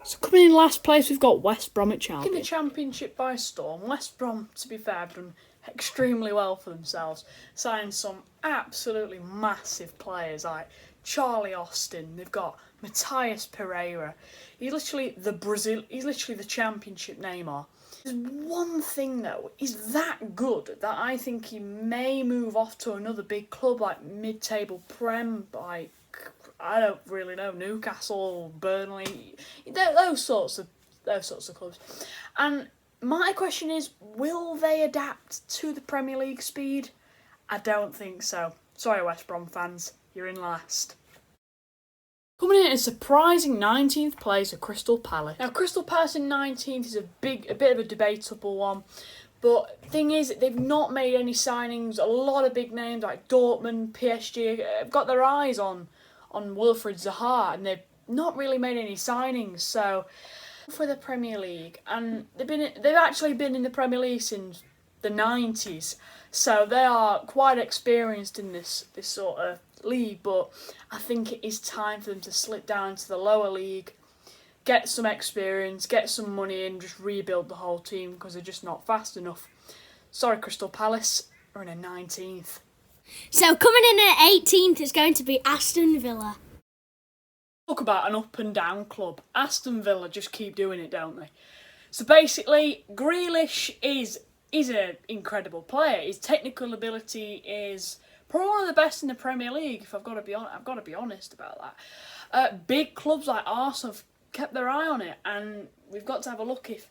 So coming in last place, we've got West Bromwich In Albion. the Championship by storm, West Brom, to be fair, have done extremely well for themselves, signing some absolutely massive players like Charlie Austin. They've got Matthias Pereira. He's literally the Championship Neymar. There's one thing though, he's that good that I think he may move off to another big club like mid-table Prem, like I don't really know, Newcastle, Burnley, those sorts of clubs. And my question is, will they adapt to the Premier League speed? I don't think so. Sorry, West Brom fans, you're in last. Coming in at a surprising 19th place are Crystal Palace. Now, Crystal Palace in 19th is a bit of a debatable one. But thing is, they've not made any signings. A lot of big names like Dortmund, PSG have got their eyes on Wilfried Zaha, and they've not really made any signings. So for the Premier League, and they've actually been in the Premier League since the 90s, so they are quite experienced in this sort of league. But I think it is time for them to slip down to the lower league, get some experience, get some money in, just rebuild the whole team because they're just not fast enough. Sorry, Crystal Palace, we're in a 19th. So coming in at 18th is going to be Aston Villa. Talk about an up and down club. Aston Villa just keep doing it, don't they? So basically, Grealish is an incredible player. His technical ability is probably one of the best in the Premier League. If I've got to be honest about that. Big clubs like Arsenal have kept their eye on it, and we've got to have a look if,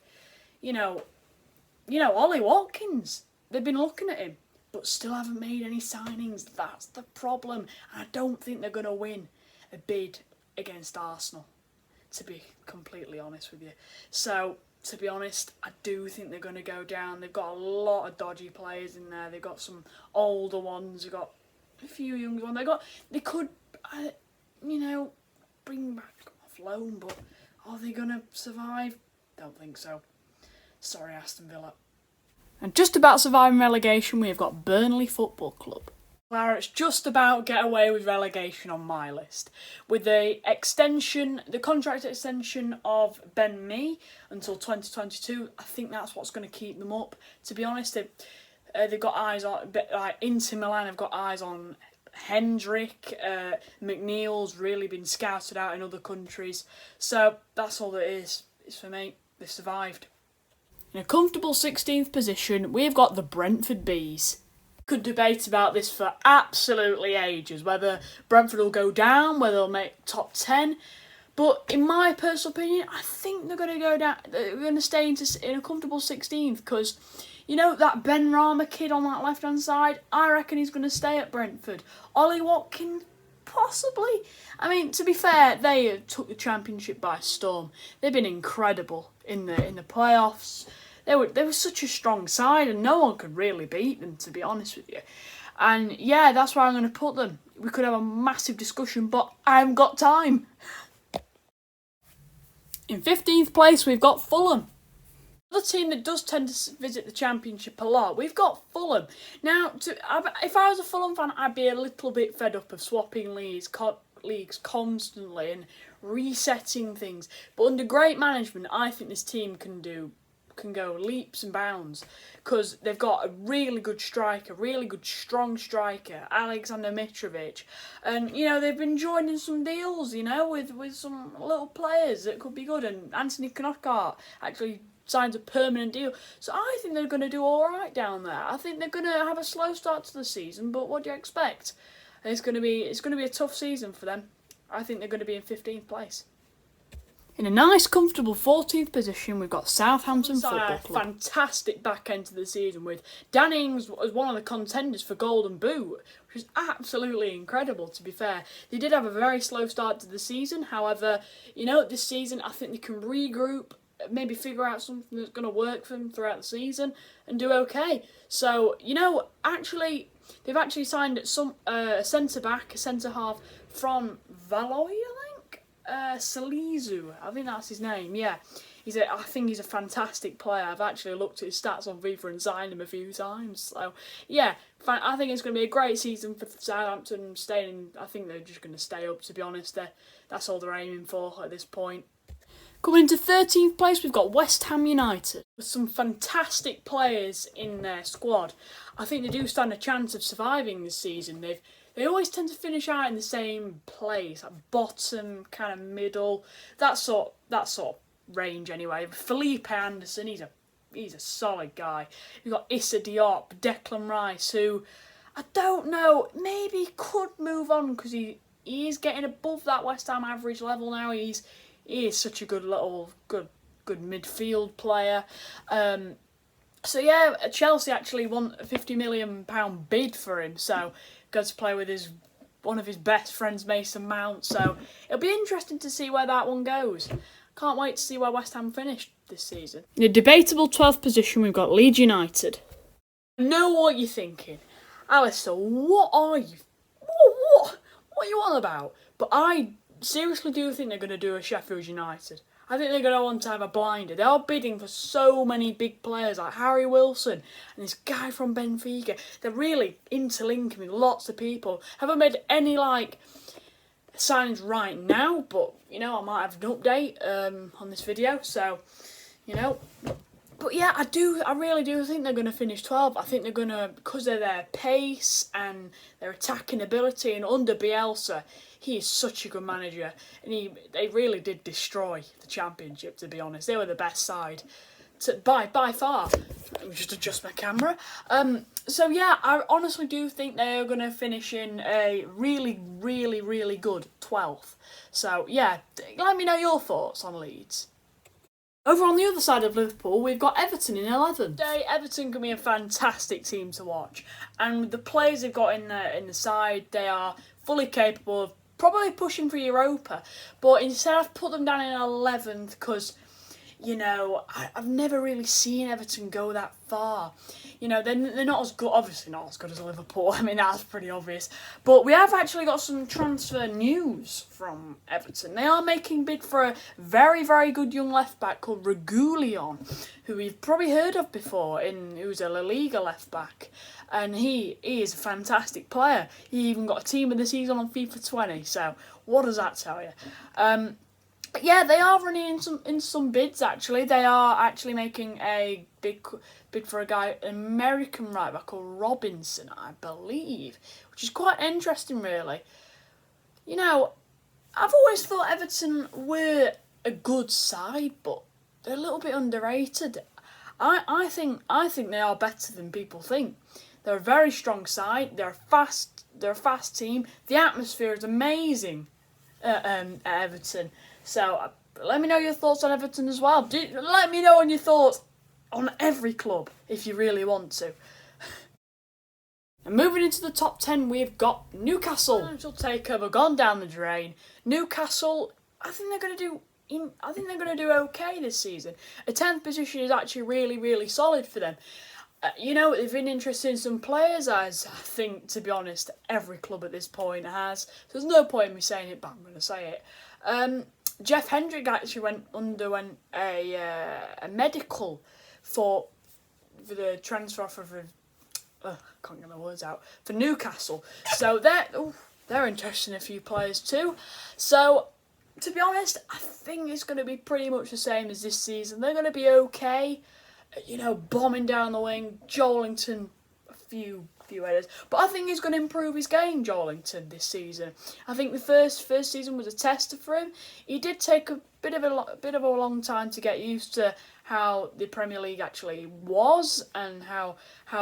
Ollie Watkins. They've been looking at him, but still haven't made any signings. That's the problem, and I don't think they're going to win a bid against Arsenal, to be completely honest with you. So, to be honest, I do think they're going to go down. They've got a lot of dodgy players in there. They've got some older ones. They've got a few younger ones. They could, bring back off loan, but are they going to survive? Don't think so. Sorry, Aston Villa. And just about surviving relegation, we have got Burnley Football Club. Clarets just about get away with relegation on my list. With the contract extension of Ben Mee until 2022, I think that's what's going to keep them up. To be honest, they've got eyes on, like Inter Milan have got eyes on Hendrick. McNeil's really been scouted out in other countries. So that's all it is. It's for me. They've survived. In a comfortable 16th position, we've got the Brentford Bees. Could debate about this for absolutely ages, whether Brentford will go down, whether they'll make top 10. But in my personal opinion, I think they're going to go down. They're going to stay in a comfortable 16th because, that Ben Rama kid on that left-hand side, I reckon he's going to stay at Brentford. Ollie Watkins, possibly. I mean, to be fair, they took the Championship by storm. They've been incredible in the playoffs. They were such a strong side, and no one could really beat them, to be honest with you. And yeah, that's where I'm going to put them. We could have a massive discussion, but I haven't got time. In 15th place, we've got Fulham. Another team that does tend to visit the Championship a lot, we've got Fulham. Now, if I was a Fulham fan, I'd be a little bit fed up of swapping leagues constantly and resetting things. But under great management, I think this team can go leaps and bounds because they've got a really good striker, really good strong striker, Alexander Mitrovic, and they've been joining some deals, with some little players that could be good, and Anthony Knockart actually signs a permanent deal, so I think they're going to do all right down there. I think they're going to have a slow start to the season, but what do you expect? It's going to be a tough season for them. I think they're going to be in 15th place. In a nice, comfortable 14th position, we've got Southampton Football Club. Fantastic back end to the season with Dan Ings as one of the contenders for Golden Boot, which is absolutely incredible, to be fair. They did have a very slow start to the season. However, this season, I think they can regroup, maybe figure out something that's going to work for them throughout the season and do okay. So, they've actually signed a centre-back, a centre-half from Valois, I think. Salizu, I think that's his name. Yeah, I think he's a fantastic player. I've actually looked at his stats on FIFA and signed him a few times. So yeah, I think it's going to be a great season for Southampton. I think they're just going to stay up. To be honest, that's all they're aiming for at this point. Coming into 13th place, we've got West Ham United. With some fantastic players in their squad, I think they do stand a chance of surviving this season. They always tend to finish out in the same place, like bottom, kind of middle, that sort of range anyway. Felipe Anderson, he's a solid guy. You've got Issa Diop, Declan Rice, who I don't know, maybe could move on because he is getting above that West Ham average level now. He is such a good midfield player. So yeah, Chelsea actually want a £50 million bid for him. So got to play with one of his best friends, Mason Mount. So it'll be interesting to see where that one goes. Can't wait to see where West Ham finished this season. In a debatable 12th position, we've got Leeds United. I know what you're thinking. Alistair, what are you? What are you on about? But I seriously do think they're going to do a Sheffield United. I think they're going to want to have a blinder. They are bidding for so many big players like Harry Wilson and this guy from Benfica. They're really interlinking with lots of people. Haven't made any signings right now, but I might have an update on this video. So, But yeah, I really do think they're going to finish 12th. I think they're going to, because of their pace and their attacking ability, and under Bielsa, he is such a good manager, and they really did destroy the Championship, to be honest. They were the best side by far. Let me just adjust my camera. So yeah, I honestly do think they're going to finish in a really, really, really good 12th. So yeah, let me know your thoughts on Leeds. Over on the other side of Liverpool, we've got Everton in 11th. Today, Everton can be a fantastic team to watch, and with the players they've got in the side, they are fully capable of probably pushing for Europa. But instead, I've put them down in 11th because, I've never really seen Everton go that far. They're not as good, obviously not as good as Liverpool. I mean, that's pretty obvious. But we have actually got some transfer news from Everton. They are making bid for a very, very good young left-back called Regulion, who we've probably heard of before, who's a La Liga left-back. And he is a fantastic player. He even got a team of the season on FIFA 20. So, what does that tell you? But yeah, they are running in some bids, actually. They are actually making a big bid for an American right back called Robinson, I believe, which is quite interesting, really. I've always thought Everton were a good side, but they're a little bit underrated. I think they are better than people think. They're a very strong side. They're a fast team. The atmosphere is amazing at Everton. So let me know your thoughts on Everton as well. Let me know your thoughts on every club if you really want to. And moving into the top 10, we've got Newcastle. Financial takeover gone down the drain. Newcastle, I think they're going to do okay this season. A 10th position is actually really, really solid for them. They've been interested in some players, as I think, to be honest, every club at this point has. So there's no point in me saying it, but I'm going to say it. Jeff Hendrick actually underwent a medical for the transfer I can't get my words out, for Newcastle. So they're interested in a few players too. So to be honest, I think it's going to be pretty much the same as this season. They're going to be okay. Bombing down the wing, Joelinton, a few headers. But I think he's going to improve his game, Joelinton, this season. I think the first season was a tester for him. He did take a bit of a long time to get used to how the Premier League actually was and how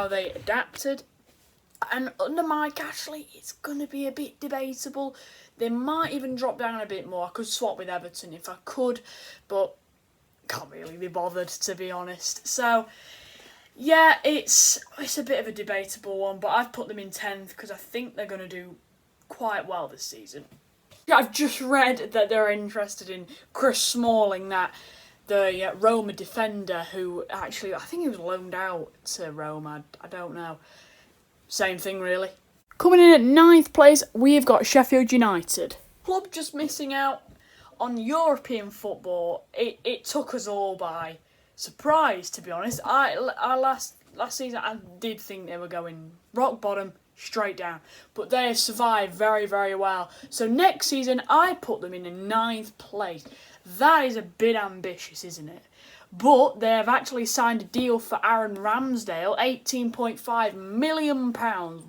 they adapted. And under Mike Ashley, it's going to be a bit debatable. They might even drop down a bit more. I could swap with Everton if I could, but can't really be bothered, to be honest. So yeah, it's a bit of a debatable one, but I've put them in 10th because I think they're going to do quite well this season. I've just read that they're interested in Chris Smalling, the Roma defender, who actually, I think he was loaned out to Roma, I don't know. Same thing, really. Coming in at 9th place, we've got Sheffield United. Club just missing out on European football. It took us all by surprise, to be honest. Last season I did think they were going rock bottom, straight down, but they have survived very, very well. So next season I put them in 9th place. That is a bit ambitious, isn't it? But they have actually signed a deal for Aaron Ramsdale, £18.5 million.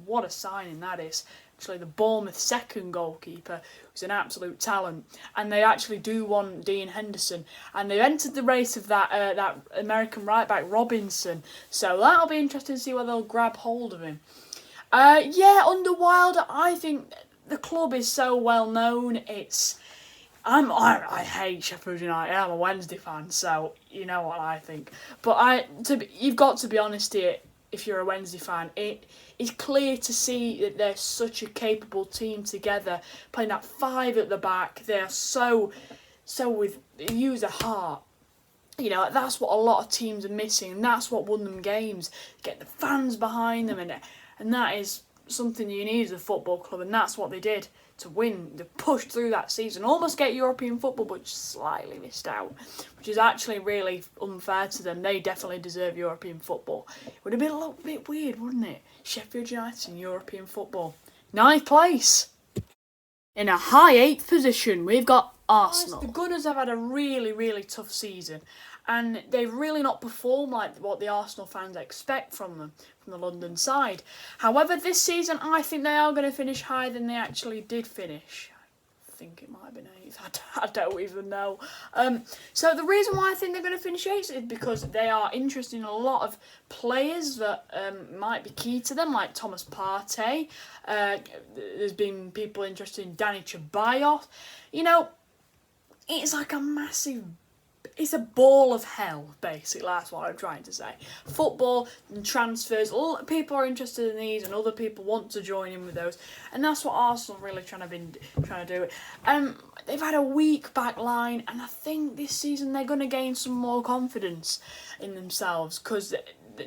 What a signing that is. Actually, the Bournemouth second goalkeeper, who's an absolute talent. And they actually do want Dean Henderson. And they've entered the race of that American right-back Robinson. So that'll be interesting to see whether they'll grab hold of him. Under Wilder, I think the club is so well known. I hate Sheffield United. I'm a Wednesday fan, so you know what I think. But you've got to be honest here. If you're a Wednesday fan, it is clear to see that they're such a capable team together, playing that five at the back. They are so use a heart. You know, that's what a lot of teams are missing, and that's what won them games. Get the fans behind them, and that is something you need as a football club, and that's what they did to win. They pushed through that season, almost get European football, but just slightly missed out, which is actually really unfair to them. They definitely deserve European football. It would have been a little bit weird, wouldn't it? Sheffield United in European football. 9th place. In a high 8th position, we've got Arsenal. The Gunners have had a really, really tough season, and they've really not performed like what the Arsenal fans expect from them, from the London side. However, this season, I think they are going to finish higher than they actually did finish. I think it might have been 8th. I don't even know. So the reason why I think they're going to finish 8th is because they are interested in a lot of players that might be key to them, like Thomas Partey. There's been people interested in Danny Ceballos. You know, it's like a massive... It's a ball of hell, basically. That's what I'm trying to say. Football and transfers, people are interested in these, and other people want to join in with those, and that's what Arsenal are really trying to do. They've had a weak back line, and I think this season they're going to gain some more confidence in themselves, because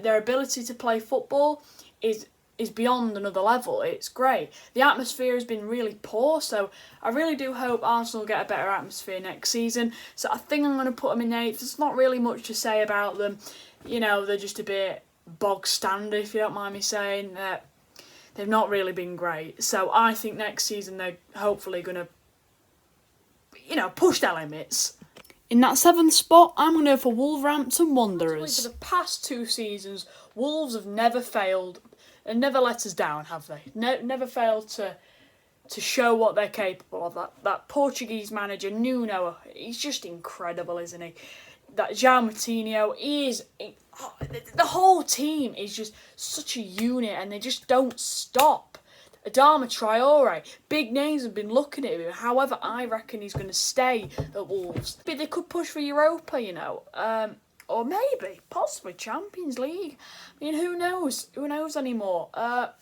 their ability to play football is beyond another level. It's great. The atmosphere has been really poor, so I really do hope Arsenal get a better atmosphere next season. So I think I'm going to put them in 8th. There's not really much to say about them. You know, they're just a bit bog standard, if you don't mind me saying. They've not really been great. So I think next season they're hopefully going to, push their limits. In that 7th spot, I'm going to go for Wolverhampton Wanderers. For the past 2 seasons, Wolves have never failed and never let us down, have they? Never failed to show what they're capable of. That Portuguese manager, Nuno, he's just incredible, isn't he? That João Moutinho, the whole team is just such a unit, and they just don't stop. Adama Traore, big names have been looking at him. However, I reckon he's going to stay at Wolves. But they could push for Europa, or maybe, possibly Champions League. I mean, who knows? Who knows anymore? To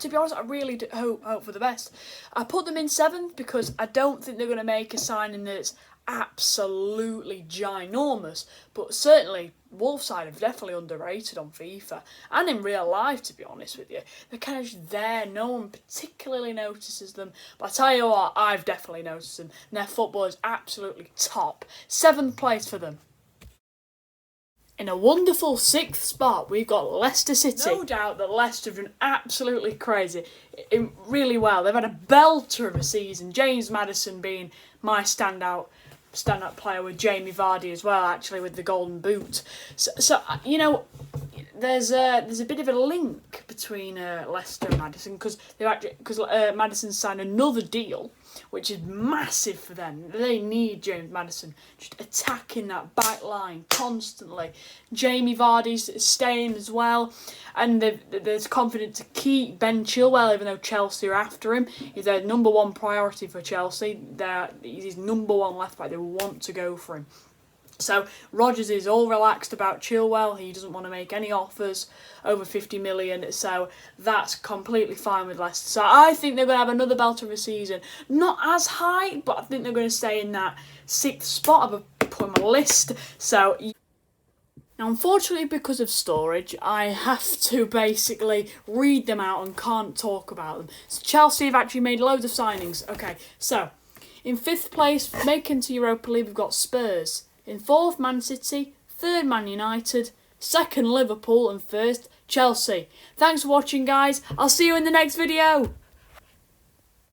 be honest, I really do hope for the best. I put them in 7th because I don't think they're going to make a signing that's absolutely ginormous. But certainly, Wolves side are definitely underrated on FIFA. And in real life, to be honest with you. They're kind of just there. No one particularly notices them. But I tell you what, I've definitely noticed them. And their football is absolutely top. 7th place for them. In a wonderful 6th spot, we've got Leicester City. No doubt that Leicester have done absolutely crazy, really well. They've had a belter of a season. James Maddison being my standout player, with Jamie Vardy as well, actually, with the Golden Boot. So there's a bit of a link between Leicester and Maddison, because Maddison signed another deal, which is massive for them. They need James Maddison just attacking that back line constantly. Jamie Vardy's staying as well, and there's confidence to keep Ben Chilwell, even though Chelsea are after him. He's their number 1 priority for Chelsea. He's his number 1 left back. They want to go for him. So Rodgers is all relaxed about Chilwell. He doesn't want to make any offers over 50 million. So that's completely fine with Leicester. So I think they're going to have another belter of a season. Not as high, but I think they're going to stay in that 6th spot. I've put on my list. So now, unfortunately, because of storage, I have to basically read them out and can't talk about them. So Chelsea have actually made loads of signings. Okay, so in 5th place, making to Europa League, we've got Spurs. In 4th, Man City. 3rd, Man United. 2nd, Liverpool. And 1st, Chelsea. Thanks for watching, guys. I'll see you in the next video.